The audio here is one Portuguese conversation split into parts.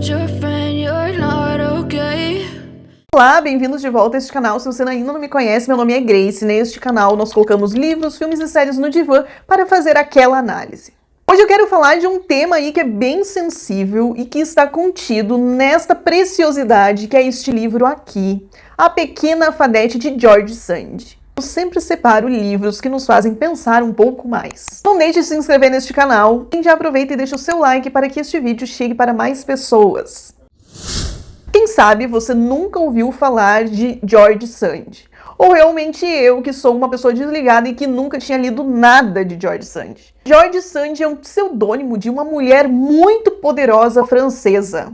told your friend you're not okay. Olá, bem-vindos de volta a este canal. Se você ainda não me conhece, meu nome é Grace. Neste canal nós colocamos livros, filmes e séries no divã para fazer aquela análise. Hoje eu quero falar de um tema aí que é bem sensível e que está contido nesta preciosidade que é este livro aqui, A Pequena Fadete de George Sand. Eu sempre separo livros que nos fazem pensar um pouco mais. Não deixe de se inscrever neste canal e já aproveita e deixa o seu like para que este vídeo chegue para mais pessoas. Quem sabe você nunca ouviu falar de George Sand, ou realmente eu, que sou uma pessoa desligada e que nunca tinha lido nada de George Sand. George Sand é um pseudônimo de uma mulher muito poderosa francesa.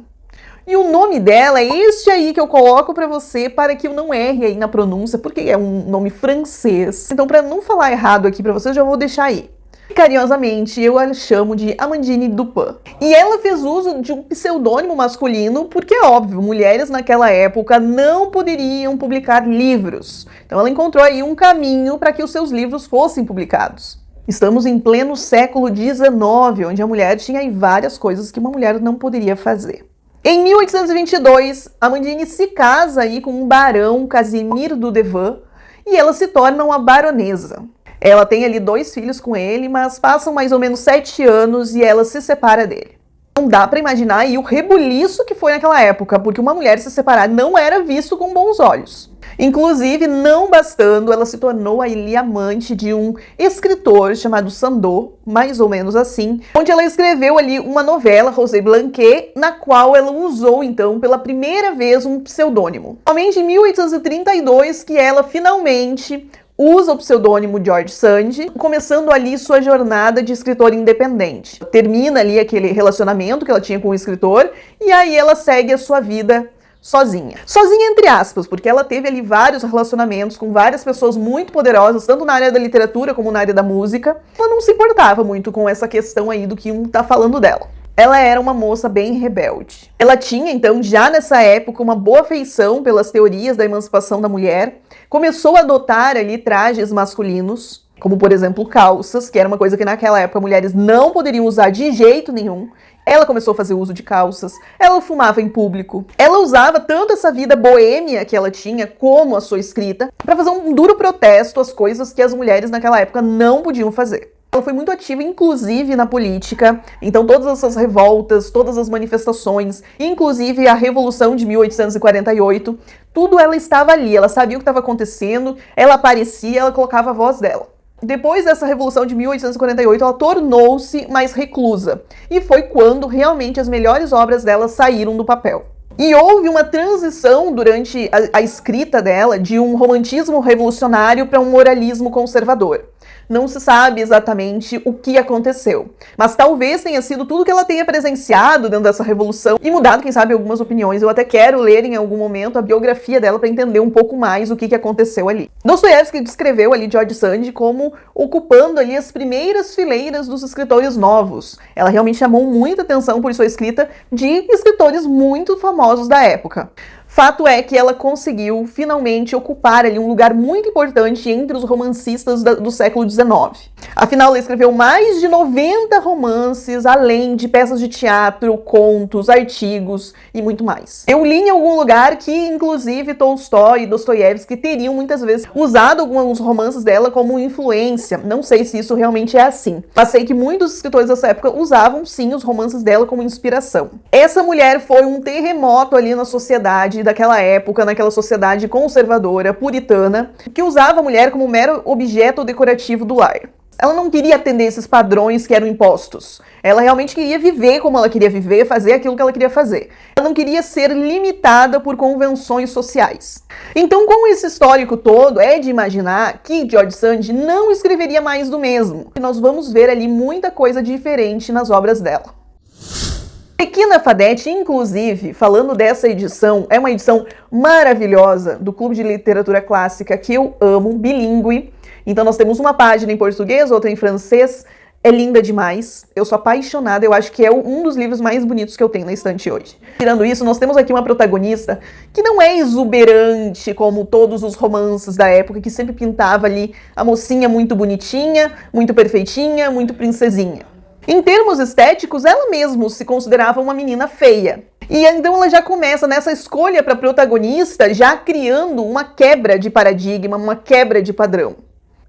E o nome dela é este aí que eu coloco pra você para que eu não erre aí na pronúncia, porque é um nome francês. Então, pra não falar errado aqui pra vocês, já vou deixar aí. Carinhosamente, eu a chamo de Amandine Dupin. E ela fez uso de um pseudônimo masculino porque, é óbvio, mulheres naquela época não poderiam publicar livros. Então ela encontrou aí um caminho para que os seus livros fossem publicados. Estamos em pleno século XIX, onde a mulher tinha aí várias coisas que uma mulher não poderia fazer. Em 1822, Amandine se casa aí com um barão, Casimir du Devant, e ela se torna uma baronesa. Ela tem ali 2 filhos com ele, mas passam mais ou menos 7 anos e ela se separa dele. Não dá pra imaginar aí o rebuliço que foi naquela época, porque uma mulher se separar não era visto com bons olhos. Inclusive, não bastando, ela se tornou ali amante de um escritor chamado Sandeau, mais ou menos assim, onde ela escreveu ali uma novela, Rosé Blanquet, na qual ela usou, então, pela primeira vez um pseudônimo. Somente em 1832 que ela finalmente usa o pseudônimo George Sand, começando ali sua jornada de escritora independente. Termina ali aquele relacionamento que ela tinha com o escritor e aí ela segue a sua vida sozinha. Sozinha entre aspas, porque ela teve ali vários relacionamentos com várias pessoas muito poderosas, tanto na área da literatura como na área da música. Ela não se importava muito com essa questão aí do que um tá falando dela. Ela era uma moça bem rebelde. Ela tinha, então, já nessa época, uma boa afeição pelas teorias da emancipação da mulher. Começou a adotar ali trajes masculinos, como, por exemplo, calças, que era uma coisa que naquela época mulheres não poderiam usar de jeito nenhum. Ela começou a fazer uso de calças, ela fumava em público. Ela usava tanto essa vida boêmia que ela tinha, como a sua escrita, para fazer um duro protesto às coisas que as mulheres naquela época não podiam fazer. Ela foi muito ativa, inclusive, na política. Então, todas essas revoltas, todas as manifestações, inclusive a Revolução de 1848, tudo ela estava ali. Ela sabia o que estava acontecendo, ela aparecia, ela colocava a voz dela. Depois dessa Revolução de 1848, ela tornou-se mais reclusa. E foi quando realmente as melhores obras dela saíram do papel. E houve uma transição durante a escrita dela de um romantismo revolucionário para um moralismo conservador. Não se sabe exatamente o que aconteceu, mas talvez tenha sido tudo que ela tenha presenciado dentro dessa revolução e mudado, quem sabe, algumas opiniões. Eu até quero ler em algum momento a biografia dela para entender um pouco mais o que aconteceu ali. Dostoiévski descreveu ali George Sand como ocupando ali as primeiras fileiras dos escritores novos. Ela realmente chamou muita atenção por sua escrita de escritores muito famosos da época. Fato é que ela conseguiu finalmente ocupar ali um lugar muito importante entre os romancistas do século XIX. Afinal, ela escreveu mais de 90 romances, além de peças de teatro, contos, artigos e muito mais. Eu li em algum lugar que, inclusive, Tolstói e Dostoiévski teriam muitas vezes usado alguns romances dela como influência. Não sei se isso realmente é assim, mas sei que muitos escritores dessa época usavam sim os romances dela como inspiração. Essa mulher foi um terremoto ali na sociedade daquela época, naquela sociedade conservadora, puritana, que usava a mulher como mero objeto decorativo do lar. Ela não queria atender esses padrões que eram impostos. Ela realmente queria viver como ela queria viver, fazer aquilo que ela queria fazer. Ela não queria ser limitada por convenções sociais. Então, com esse histórico todo, é de imaginar que George Sand não escreveria mais do mesmo. E nós vamos ver ali muita coisa diferente nas obras dela. Pequena Fadete, inclusive, falando dessa edição, é uma edição maravilhosa do Clube de Literatura Clássica que eu amo, bilíngue. Então nós temos uma página em português, outra em francês. É linda demais, eu sou apaixonada, eu acho que é um dos livros mais bonitos que eu tenho na estante hoje. Tirando isso, nós temos aqui uma protagonista que não é exuberante como todos os romances da época, que sempre pintava ali a mocinha muito bonitinha, muito perfeitinha, muito princesinha. Em termos estéticos, ela mesma se considerava uma menina feia. E então ela já começa nessa escolha para protagonista, já criando uma quebra de paradigma, uma quebra de padrão.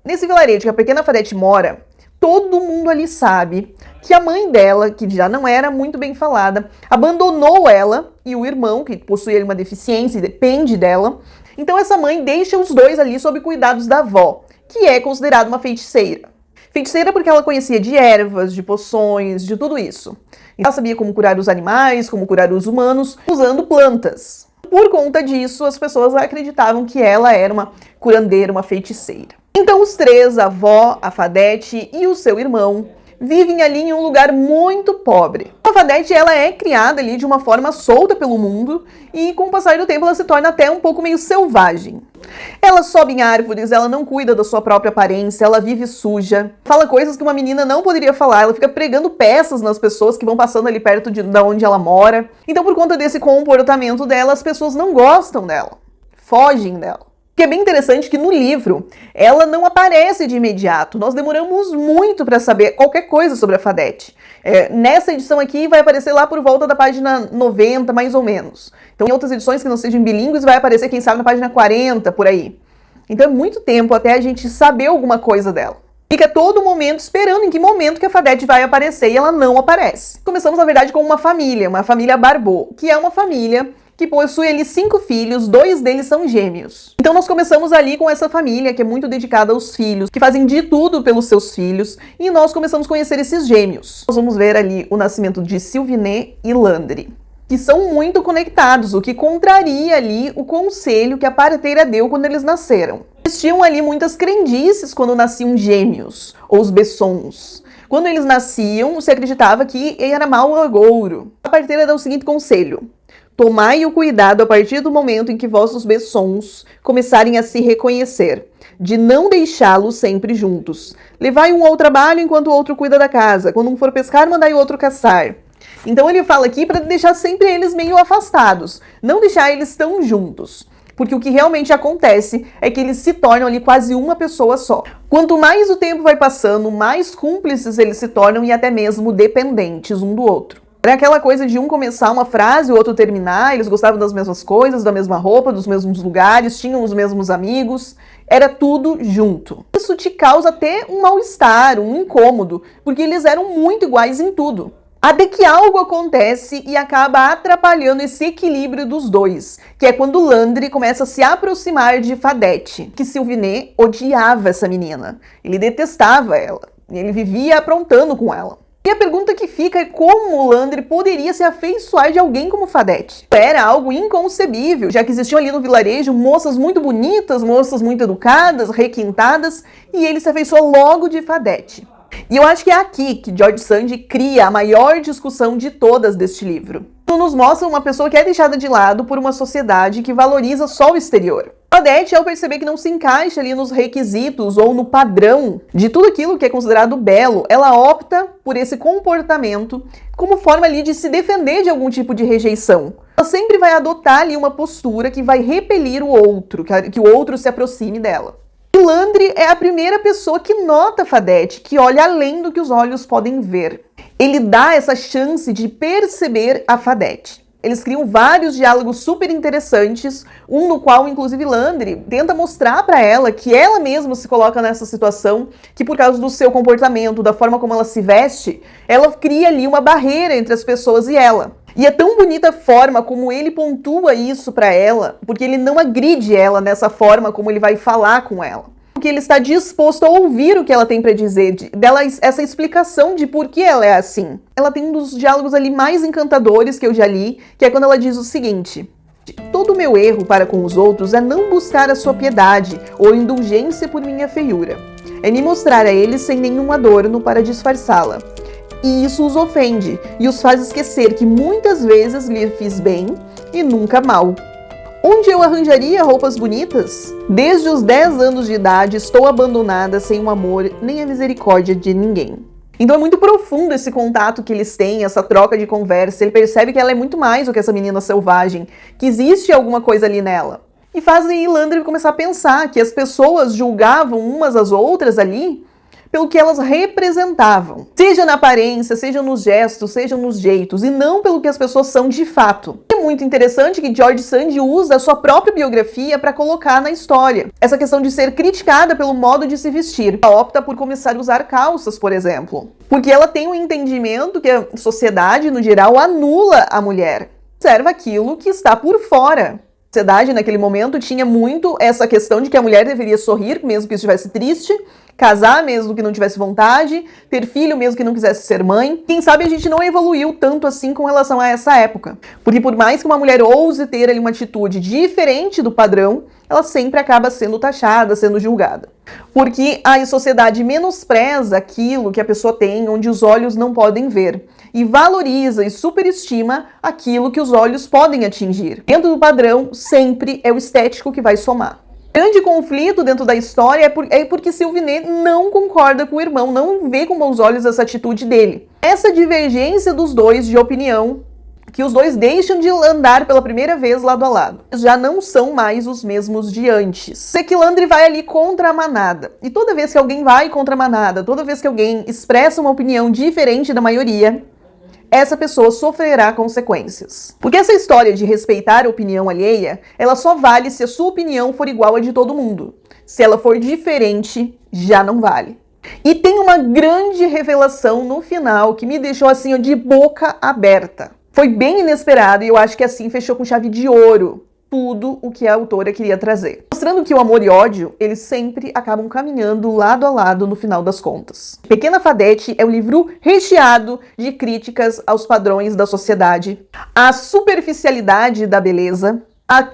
Nesse vilarejo que a pequena Fadete mora, todo mundo ali sabe que a mãe dela, que já não era muito bem falada, abandonou ela e o irmão, que possui uma deficiência e depende dela. Então essa mãe deixa os dois ali sob cuidados da avó, que é considerada uma feiticeira. Feiticeira porque ela conhecia de ervas, de poções, de tudo isso. Ela sabia como curar os animais, como curar os humanos, usando plantas. Por conta disso, as pessoas acreditavam que ela era uma curandeira, uma feiticeira. Então os três, a avó, a Fadete e o seu irmão, vivem ali em um lugar muito pobre. A Fadete, ela é criada ali de uma forma solta pelo mundo e com o passar do tempo ela se torna até um pouco meio selvagem. Ela sobe em árvores, ela não cuida da sua própria aparência, ela vive suja, fala coisas que uma menina não poderia falar, ela fica pregando peças nas pessoas que vão passando ali perto de onde ela mora. Então por conta desse comportamento dela, as pessoas não gostam dela, fogem dela. O que é bem interessante que no livro ela não aparece de imediato. Nós demoramos muito para saber qualquer coisa sobre a Fadete. Nessa edição aqui vai aparecer lá por volta da página 90, mais ou menos. Então em outras edições que não sejam bilíngues vai aparecer, quem sabe, na página 40, por aí. Então é muito tempo até a gente saber alguma coisa dela. Fica todo momento esperando em que momento que a Fadete vai aparecer e ela não aparece. Começamos, na verdade, com uma família Barbeau, que é uma família que possui ali 5 filhos, 2 deles são gêmeos. Então nós começamos ali com essa família que é muito dedicada aos filhos, que fazem de tudo pelos seus filhos, e nós começamos a conhecer esses gêmeos. Nós vamos ver ali o nascimento de Sylvinet e Landry, que são muito conectados, o que contraria ali o conselho que a parteira deu quando eles nasceram. Existiam ali muitas crendices quando nasciam gêmeos, ou os Bessons. Quando eles nasciam, se acreditava que era mau agouro. A parteira dá o seguinte conselho: tomai o cuidado a partir do momento em que vossos Bessons começarem a se reconhecer, de não deixá-los sempre juntos. Levai um ao trabalho enquanto o outro cuida da casa. Quando um for pescar, mandai o outro caçar. Então ele fala aqui para deixar sempre eles meio afastados, não deixar eles tão juntos. Porque o que realmente acontece é que eles se tornam ali quase uma pessoa só. Quanto mais o tempo vai passando, mais cúmplices eles se tornam e até mesmo dependentes um do outro. Era aquela coisa de um começar uma frase, o outro terminar, eles gostavam das mesmas coisas, da mesma roupa, dos mesmos lugares, tinham os mesmos amigos, era tudo junto. Isso te causa até um mal-estar, um incômodo, porque eles eram muito iguais em tudo. Até que algo acontece e acaba atrapalhando esse equilíbrio dos dois, que é quando Landry começa a se aproximar de Fadete, que Sylvinet odiava essa menina. Ele detestava ela, ele vivia aprontando com ela. E a pergunta que fica é como Landry poderia se afeiçoar de alguém como Fadete? Era algo inconcebível, já que existiam ali no vilarejo moças muito bonitas, moças muito educadas, requintadas, e ele se afeiçoou logo de Fadete. E eu acho que é aqui que George Sand cria a maior discussão de todas deste livro. Nos mostra uma pessoa que é deixada de lado por uma sociedade que valoriza só o exterior. Fadete, ao perceber que não se encaixa ali nos requisitos ou no padrão de tudo aquilo que é considerado belo, ela opta por esse comportamento como forma ali de se defender de algum tipo de rejeição. Ela sempre vai adotar ali uma postura que vai repelir o outro, que o outro se aproxime dela. E Landry é a primeira pessoa que nota Fadete, que olha além do que os olhos podem ver. Ele dá essa chance de perceber a Fadete. Eles criam vários diálogos super interessantes, um no qual, inclusive, Landry tenta mostrar para ela que ela mesma se coloca nessa situação, que por causa do seu comportamento, da forma como ela se veste, ela cria ali uma barreira entre as pessoas e ela. E é tão bonita a forma como ele pontua isso para ela, porque ele não agride ela nessa forma como ele vai falar com ela. Porque ele está disposto a ouvir o que ela tem para dizer, dela essa explicação de por que ela é assim. Ela tem um dos diálogos ali mais encantadores que eu já li, que é quando ela diz o seguinte: todo o meu erro para com os outros é não buscar a sua piedade ou indulgência por minha feiura. É me mostrar a eles sem nenhum adorno para disfarçá-la. E isso os ofende e os faz esquecer que muitas vezes lhe fiz bem e nunca mal. Onde eu arranjaria roupas bonitas? Desde os 10 anos de idade estou abandonada sem o amor nem a misericórdia de ninguém. Então é muito profundo esse contato que eles têm, essa troca de conversa. Ele percebe que ela é muito mais do que essa menina selvagem, que existe alguma coisa ali nela. E fazem Landry começar a pensar que as pessoas julgavam umas às outras ali pelo que elas representavam, seja na aparência, seja nos gestos, seja nos jeitos, e não pelo que as pessoas são de fato. É muito interessante que George Sand usa a sua própria biografia para colocar na história essa questão de ser criticada pelo modo de se vestir. Ela opta por começar a usar calças, por exemplo, porque ela tem um entendimento que a sociedade, no geral, anula a mulher. Observa aquilo que está por fora. A sociedade, naquele momento, tinha muito essa questão de que a mulher deveria sorrir, mesmo que estivesse triste, casar mesmo que não tivesse vontade, ter filho mesmo que não quisesse ser mãe. Quem sabe a gente não evoluiu tanto assim com relação a essa época. Porque por mais que uma mulher ouse ter ali uma atitude diferente do padrão, ela sempre acaba sendo taxada, sendo julgada. Porque a sociedade menospreza aquilo que a pessoa tem, onde os olhos não podem ver, e valoriza e superestima aquilo que os olhos podem atingir. Dentro do padrão, sempre é o estético que vai somar. O grande conflito dentro da história é porque Sylvinette não concorda com o irmão, não vê com bons olhos essa atitude dele. Essa divergência dos dois de opinião, que os dois deixam de andar pela primeira vez lado a lado. Já não são mais os mesmos de antes. Sequilandre vai ali contra a manada. E toda vez que alguém vai contra a manada, toda vez que alguém expressa uma opinião diferente da maioria, essa pessoa sofrerá consequências. Porque essa história de respeitar a opinião alheia, ela só vale se a sua opinião for igual a de todo mundo. Se ela for diferente, já não vale. E tem uma grande revelação no final que me deixou assim, de boca aberta. Foi bem inesperado e eu acho que assim fechou com chave de ouro tudo o que a autora queria trazer. Mostrando que o amor e ódio, eles sempre acabam caminhando lado a lado no final das contas. Pequena Fadete é um livro recheado de críticas aos padrões da sociedade, à superficialidade da beleza,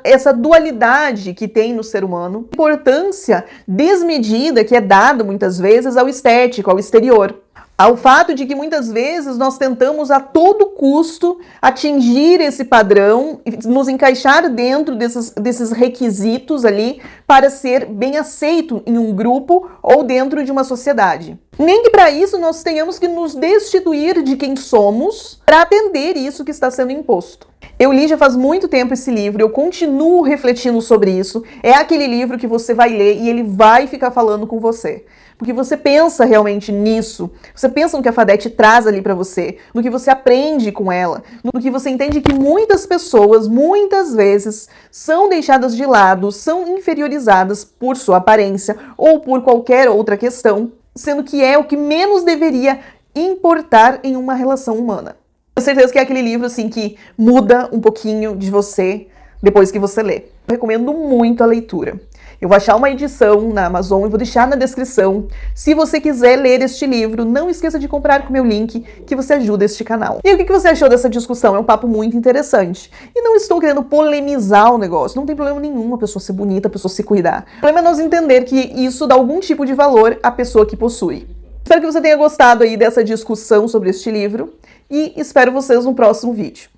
essa dualidade que tem no ser humano, a importância desmedida que é dada muitas vezes ao estético, ao exterior. Ao fato de que muitas vezes nós tentamos a todo custo atingir esse padrão, nos encaixar dentro desses requisitos ali para ser bem aceito em um grupo ou dentro de uma sociedade. Nem que para isso nós tenhamos que nos destituir de quem somos para atender isso que está sendo imposto. Eu li já faz muito tempo esse livro, eu continuo refletindo sobre isso. É aquele livro que você vai ler e ele vai ficar falando com você. Porque você pensa realmente nisso, você pensa no que a Fadete traz ali pra você, no que você aprende com ela, no que você entende que muitas pessoas, muitas vezes, são deixadas de lado, são inferiorizadas por sua aparência ou por qualquer outra questão, sendo que é o que menos deveria importar em uma relação humana. Tenho certeza que é aquele livro assim que muda um pouquinho de você depois que você lê. Eu recomendo muito a leitura. Eu vou achar uma edição na Amazon e vou deixar na descrição. Se você quiser ler este livro, não esqueça de comprar com o meu link, que você ajuda este canal. E o que você achou dessa discussão? É um papo muito interessante. E não estou querendo polemizar o negócio. Não tem problema nenhum a pessoa ser bonita, a pessoa se cuidar. O problema é nós entender que isso dá algum tipo de valor à pessoa que possui. Espero que você tenha gostado aí dessa discussão sobre este livro e espero vocês no próximo vídeo.